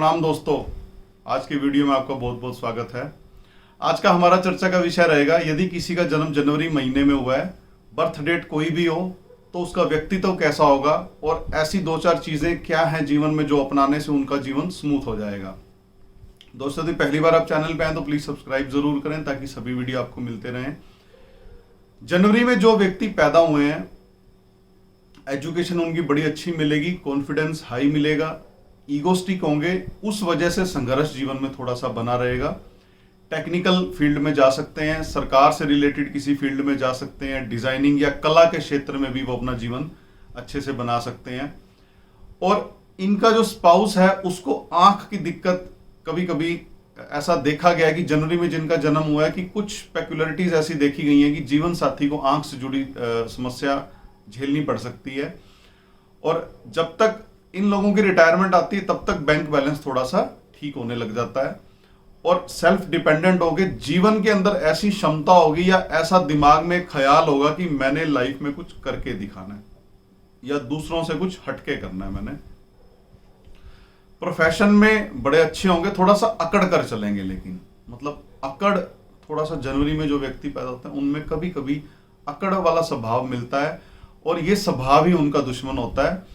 प्रणाम दोस्तों। आज की वीडियो में आपका बहुत बहुत स्वागत है। आज का हमारा चर्चा का विषय रहेगा, यदि किसी का जन्म जनवरी महीने में हुआ है, बर्थ डेट कोई भी हो, तो उसका व्यक्तित्व कैसा होगा और ऐसी दो चार चीजें क्या हैं जीवन में जो अपनाने से उनका जीवन स्मूथ हो जाएगा। दोस्तों, यदि पहली बार आप चैनल पे आए तो प्लीज सब्सक्राइब जरूर करें ताकि सभी वीडियो आपको मिलते रहें। जनवरी में जो व्यक्ति पैदा हुए हैं, एजुकेशन उनकी बड़ी अच्छी मिलेगी, कॉन्फिडेंस हाई मिलेगा, ईगोस्टिक होंगे, उस वजह से संघर्ष जीवन में थोड़ा सा बना रहेगा। टेक्निकल फील्ड में जा सकते हैं, सरकार से रिलेटेड किसी फील्ड में जा सकते हैं, डिजाइनिंग या कला के क्षेत्र में भी वो अपना जीवन अच्छे से बना सकते हैं। और इनका जो स्पाउस है उसको आंख की दिक्कत, कभी कभी ऐसा देखा गया है कि जनवरी में जिनका जन्म हुआ है कि कुछ पेक्युलरिटीज ऐसी देखी गई हैं कि जीवन साथी को आंख से जुड़ी समस्या झेलनी पड़ सकती है। और जब तक इन लोगों की रिटायरमेंट आती है तब तक बैंक बैलेंस थोड़ा सा ठीक होने लग जाता है और सेल्फ डिपेंडेंट होगे। जीवन के अंदर ऐसी क्षमता होगी या ऐसा दिमाग में ख्याल होगा कि मैंने लाइफ में कुछ करके दिखाना है या दूसरों से कुछ हटके करना है मैंने। प्रोफेशन में बड़े अच्छे होंगे, थोड़ा सा अकड़ कर चलेंगे, लेकिन मतलब अकड़ थोड़ा सा जनवरी में जो व्यक्ति पैदा होते हैं उनमें कभी कभी अकड़ वाला स्वभाव मिलता है और ये स्वभाव ही उनका दुश्मन होता है।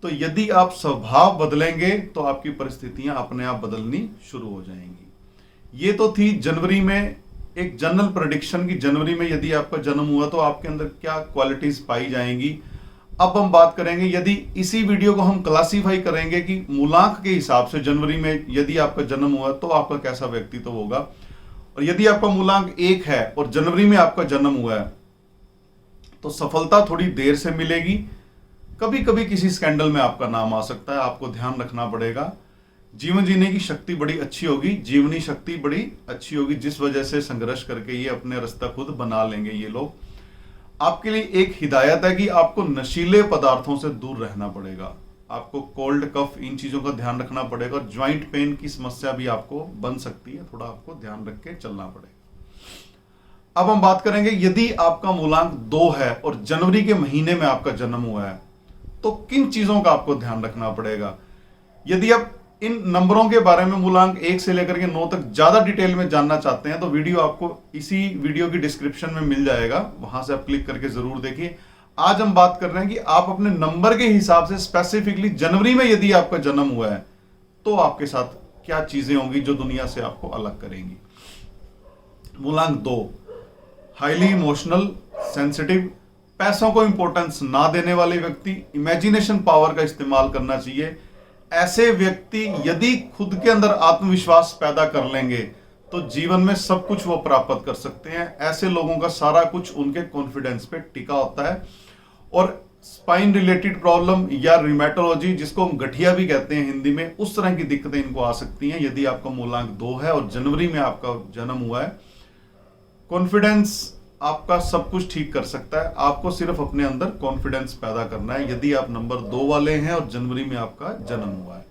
तो यदि आप स्वभाव बदलेंगे तो आपकी परिस्थितियां अपने आप बदलनी शुरू हो जाएंगी। ये तो थी जनवरी में एक जनरल प्रेडिक्शन की जनवरी में यदि आपका जन्म हुआ तो आपके अंदर क्या क्वालिटीज पाई जाएंगी। अब हम बात करेंगे, यदि इसी वीडियो को हम क्लासीफाई करेंगे कि मूलांक के हिसाब से जनवरी में यदि आपका जन्म हुआ तो आपका कैसा व्यक्तित्व होगा। और यदि आपका मूलांक 1 है और जनवरी में आपका जन्म हुआ है तो सफलता थोड़ी देर से मिलेगी। कभी कभी किसी स्कैंडल में आपका नाम आ सकता है, आपको ध्यान रखना पड़ेगा। जीवन जीने की शक्ति बड़ी अच्छी होगी, जीवनी शक्ति बड़ी अच्छी होगी, जिस वजह से संघर्ष करके ये अपने रास्ता खुद बना लेंगे। ये लोग आपके लिए एक हिदायत है कि आपको नशीले पदार्थों से दूर रहना पड़ेगा, आपको कोल्ड कफ इन चीजों का ध्यान रखना पड़ेगा। ज्वाइंट पेन की समस्या भी आपको बन सकती है, थोड़ा आपको ध्यान रख के चलना पड़ेगा। अब हम बात करेंगे, यदि आपका मूलांक 2 है और जनवरी के महीने में आपका जन्म हुआ है तो किन चीजों का आपको ध्यान रखना पड़ेगा। यदि आप इन नंबरों के बारे में मूलांक 1 से लेकर के 9 तक ज्यादा डिटेल में जानना चाहते हैं तो वीडियो आपको इसी वीडियो की डिस्क्रिप्शन में मिल जाएगा, वहां से आप क्लिक करके जरूर देखिए। आज हम बात कर रहे हैं कि आप अपने नंबर के हिसाब से स्पेसिफिकली जनवरी में यदि आपका जन्म हुआ है तो आपके साथ क्या चीजें होंगी जो दुनिया से आपको अलग करेंगी। मूलांक 2, हाईली इमोशनल, सेंसिटिव, पैसों को इंपॉर्टेंस ना देने वाले व्यक्ति, इमेजिनेशन पावर का इस्तेमाल करना चाहिए। ऐसे व्यक्ति यदि खुद के अंदर आत्मविश्वास पैदा कर लेंगे तो जीवन में सब कुछ वो प्राप्त कर सकते हैं। ऐसे लोगों का सारा कुछ उनके कॉन्फिडेंस पे टिका होता है। और स्पाइन रिलेटेड प्रॉब्लम या रिमेटोलॉजी, जिसको हम गठिया भी कहते हैं हिंदी में, उस तरह की दिक्कतें इनको आ सकती हैं यदि आपका मूलांक 2 है और जनवरी में आपका जन्म हुआ है। कॉन्फिडेंस आपका सब कुछ ठीक कर सकता है, आपको सिर्फ अपने अंदर कॉन्फिडेंस पैदा करना है यदि आप नंबर 2 वाले हैं और जनवरी में आपका जन्म हुआ है।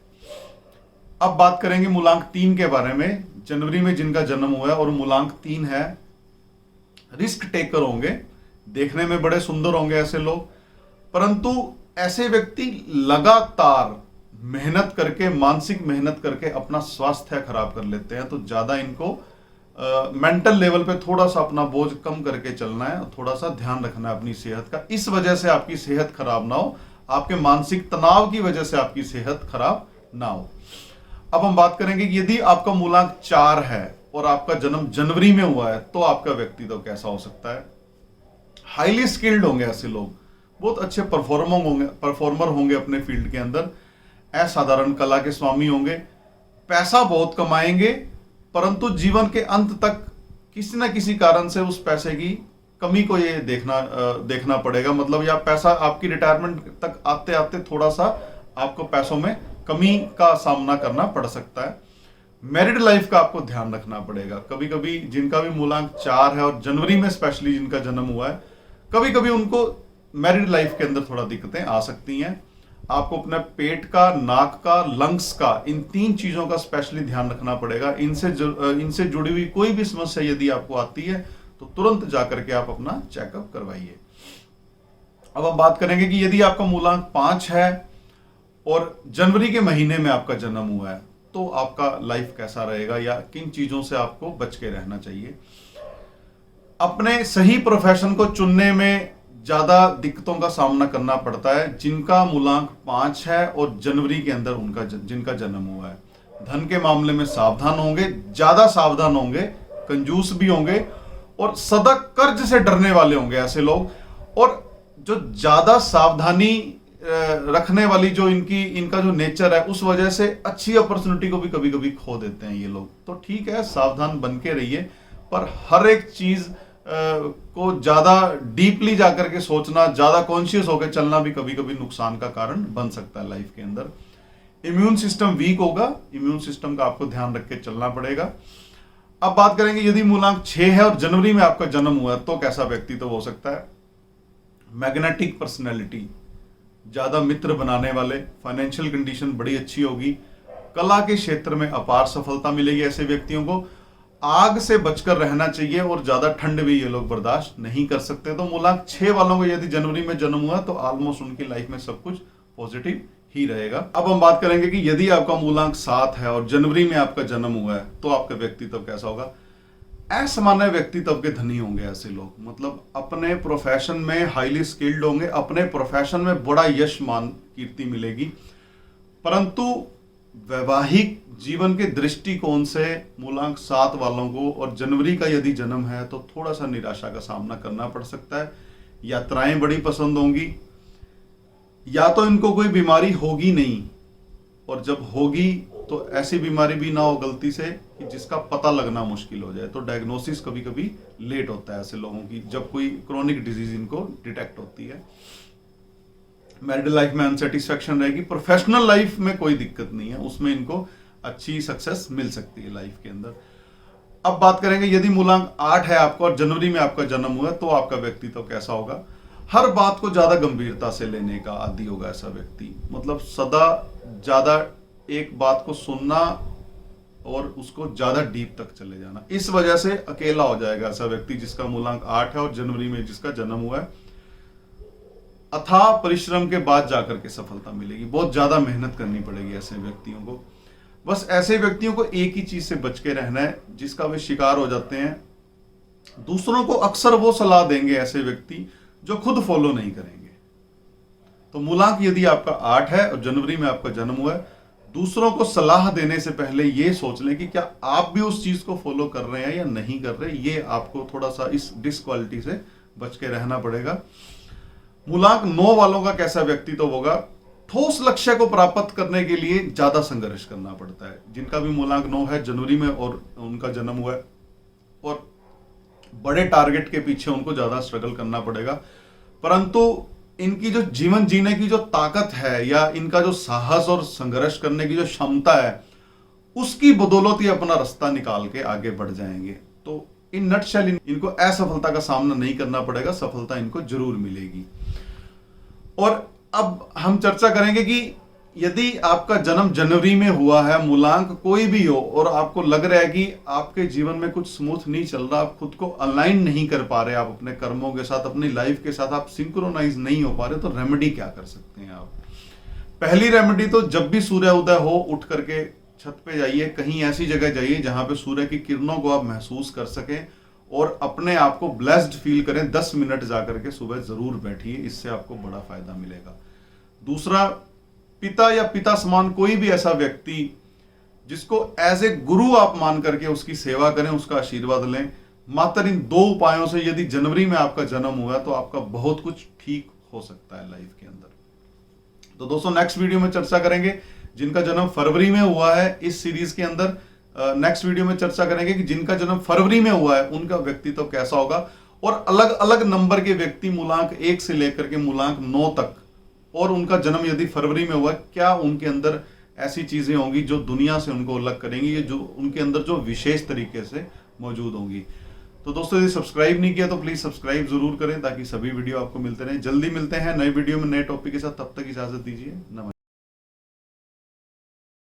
अब बात करेंगे मूलांक 3 के बारे में। जनवरी में जिनका जन्म हुआ है और मूलांक 3 है, रिस्क टेकर होंगे, देखने में बड़े सुंदर होंगे ऐसे लोग, परंतु ऐसे व्यक्ति लगातार मेहनत करके, मानसिक मेहनत करके अपना स्वास्थ्य खराब कर लेते हैं। तो ज्यादा इनको मेंटल लेवल पे थोड़ा सा अपना बोझ कम करके चलना है, थोड़ा सा ध्यान रखना है अपनी सेहत का। इस वजह से आपकी सेहत खराब ना हो, आपके मानसिक तनाव की वजह से आपकी सेहत खराब ना हो। अब हम बात करेंगे कि यदि आपका मूलांक 4 है और आपका जन्म जनवरी में हुआ है तो आपका व्यक्तित्व कैसा हो सकता है। हाईली स्किल्ड होंगे ऐसे लोग, बहुत अच्छे परफॉर्मर होंगे अपने फील्ड के अंदर, असाधारण कला के स्वामी होंगे, पैसा बहुत कमाएंगे, परंतु जीवन के अंत तक किसी न किसी कारण से उस पैसे की कमी को ये देखना पड़ेगा। मतलब या पैसा आपकी रिटायरमेंट तक आते आते थोड़ा सा आपको पैसों में कमी का सामना करना पड़ सकता है। मैरिड लाइफ का आपको ध्यान रखना पड़ेगा। कभी कभी जिनका भी मूलांक 4 है और जनवरी में स्पेशली जिनका जन्म हुआ है, कभी कभी उनको मैरिड लाइफ के अंदर थोड़ा दिक्कतें आ सकती हैं। आपको अपने पेट का, नाक का, लंग्स का, इन 3 चीजों का स्पेशली ध्यान रखना पड़ेगा। इनसे जुड़ी हुई कोई भी समस्या यदि आपको आती है तो तुरंत जाकर के आप अपना चेकअप करवाइए। अब हम बात करेंगे कि यदि आपका मूलांक 5 है और जनवरी के महीने में आपका जन्म हुआ है तो आपका लाइफ कैसा रहेगा या किन चीजों से आपको बच के रहना चाहिए। अपने सही प्रोफेशन को चुनने में ज्यादा दिक्कतों का सामना करना पड़ता है जिनका मूलांक 5 है और जनवरी के अंदर जिनका जन्म हुआ है। धन के मामले में सावधान होंगे, ज्यादा सावधान होंगे, कंजूस भी होंगे और सदा कर्ज से डरने वाले होंगे ऐसे लोग। और जो ज्यादा सावधानी रखने वाली जो इनका जो नेचर है, उस वजह से अच्छी अपॉर्चुनिटी को भी कभी कभी खो देते हैं ये लोग। तो ठीक है, सावधान बन के रहिए, पर हर एक चीज को ज्यादा डीपली जाकर के सोचना, ज्यादा कॉन्शियस होकर चलना भी कभी कभी नुकसान का कारण बन सकता है लाइफ के अंदर। इम्यून सिस्टम वीक होगा, इम्यून सिस्टम का आपको ध्यान रख के चलना पड़ेगा। अब बात करेंगे यदि मूलांक 6 है और जनवरी में आपका जन्म हुआ है तो कैसा व्यक्तित्व हो सकता है। मैग्नेटिक पर्सनैलिटी, ज्यादा मित्र बनाने वाले, फाइनेंशियल कंडीशन बड़ी अच्छी होगी, कला के क्षेत्र में अपार सफलता मिलेगी ऐसे व्यक्तियों को। आग से बचकर रहना चाहिए और ज्यादा ठंड भी ये लोग बर्दाश्त नहीं कर सकते। तो मूलांक 6 वालों को यदि जनवरी में जन्म हुआ तो ऑलमोस्ट उनकी लाइफ में सब कुछ पॉजिटिव ही रहेगा। अब हम बात करेंगे कि यदि आपका मूलांक 7 है और जनवरी में आपका जन्म हुआ है तो आपका व्यक्तित्व कैसा होगा। असामान्य व्यक्तित्व के धनी होंगे ऐसे लोग, मतलब अपने प्रोफेशन में हाईली स्किल्ड होंगे, अपने प्रोफेशन में बड़ा यश मान कीर्ति मिलेगी, परंतु वैवाहिक जीवन के दृष्टिकोण से मूलांक 7 वालों को और जनवरी का यदि जन्म है तो थोड़ा सा निराशा का सामना करना पड़ सकता है। यात्राएं बड़ी पसंद होंगी, या तो इनको कोई बीमारी होगी नहीं, और जब होगी तो ऐसी बीमारी भी ना हो गलती से कि जिसका पता लगना मुश्किल हो जाए। तो डायग्नोसिस कभी कभी लेट होता है ऐसे लोगों की, जब कोई क्रोनिक डिजीज इनको डिटेक्ट होती है। मैरिटल लाइफ में अनसेटिस्फैक्शन रहेगी, प्रोफेशनल लाइफ में कोई दिक्कत नहीं है, उसमें इनको अच्छी सक्सेस मिल सकती है लाइफ के अंदर। अब बात करेंगे यदि मूलांक 8 है आपका और जनवरी में आपका जन्म हुआ तो आपका व्यक्तित्व कैसा होगा। हर बात को ज्यादा गंभीरता से लेने का आदी होगा ऐसा व्यक्ति, मतलब सदा ज्यादा एक बात को सुनना और उसको ज्यादा डीप तक चले जाना, इस वजह से अकेला हो जाएगा ऐसा व्यक्ति जिसका मूलांक 8 है और जनवरी में जिसका जन्म हुआ है। अथाह परिश्रम के बाद जाकर के सफलता मिलेगी, बहुत ज्यादा मेहनत करनी पड़ेगी ऐसे व्यक्तियों को। बस ऐसे व्यक्तियों को एक ही चीज से बच के रहना है जिसका वे शिकार हो जाते हैं। दूसरों को अक्सर वो सलाह देंगे ऐसे व्यक्ति जो खुद फॉलो नहीं करेंगे। तो मूलांक यदि आपका 8 है और जनवरी में आपका जन्म हुआ है, दूसरों को सलाह देने से पहले ये सोच लें कि क्या आप भी उस चीज को फॉलो कर रहे हैं या नहीं कर रहे। ये आपको थोड़ा सा इस डिसक्वालिटी से बच के रहना पड़ेगा। मूलांक 9 वालों का कैसा व्यक्तित्व होगा। ठोस लक्ष्य को प्राप्त करने के लिए ज्यादा संघर्ष करना पड़ता है। जिनका भी मूलांक 9 है जनवरी में और उनका जन्म हुआ है, और बड़े टारगेट के पीछे उनको ज्यादा स्ट्रगल करना पड़ेगा, परंतु इनकी जो जीवन जीने की जो ताकत है या इनका जो साहस और संघर्ष करने की जो क्षमता है, उसकी बदौलत ये अपना रास्ता निकाल के आगे बढ़ जाएंगे। तो इन नटशेल इनको असफलता का सामना नहीं करना पड़ेगा, सफलता इनको जरूर मिलेगी। और अब हम चर्चा करेंगे कि यदि आपका जन्म जनवरी में हुआ है, मूलांक कोई भी हो, और आपको लग रहा है कि आपके जीवन में कुछ स्मूथ नहीं चल रहा, आप खुद को अलाइन नहीं कर पा रहे, आप अपने कर्मों के साथ, अपनी लाइफ के साथ आप सिंक्रोनाइज नहीं हो पा रहे, तो रेमेडी क्या कर सकते हैं आप। पहली रेमेडी तो जब भी सूर्य उदय हो उठ करके छत पे जाइए, कहीं ऐसी जगह जाइए जहां पे सूर्य की किरणों को आप महसूस कर सकें और अपने आप को ब्लेस्ड फील करें। 10 मिनट जाकर के सुबह जरूर बैठिए, इससे आपको बड़ा फायदा मिलेगा। दूसरा, पिता या पिता समान कोई भी ऐसा व्यक्ति जिसको एज ए गुरु आप मान करके उसकी सेवा करें, उसका आशीर्वाद लें। मात्र इन 2 उपायों से यदि जनवरी में आपका जन्म हुआ तो आपका बहुत कुछ ठीक हो सकता है लाइफ के अंदर। तो दोस्तों, नेक्स्ट वीडियो में चर्चा करेंगे जिनका जन्म फरवरी में हुआ है। इस सीरीज के अंदर नेक्स्ट वीडियो में चर्चा करेंगे कि जिनका जन्म फरवरी में हुआ है उनका व्यक्तित्व कैसा होगा, और अलग अलग नंबर के व्यक्ति मूलांक 1 से लेकर के मूलांक 9 तक, और उनका जन्म यदि फरवरी में हुआ, क्या उनके अंदर ऐसी चीजें होंगी जो दुनिया से उनको अलग करेंगी, ये जो उनके अंदर जो विशेष तरीके से मौजूद होंगी। तो दोस्तों, यदि सब्सक्राइब नहीं किया तो प्लीज सब्सक्राइब जरूर करें ताकि सभी वीडियो आपको मिलते रहे। जल्दी मिलते हैं नए वीडियो में नए टॉपिक के साथ, तब तक इजाजत दीजिए, नमस्कार।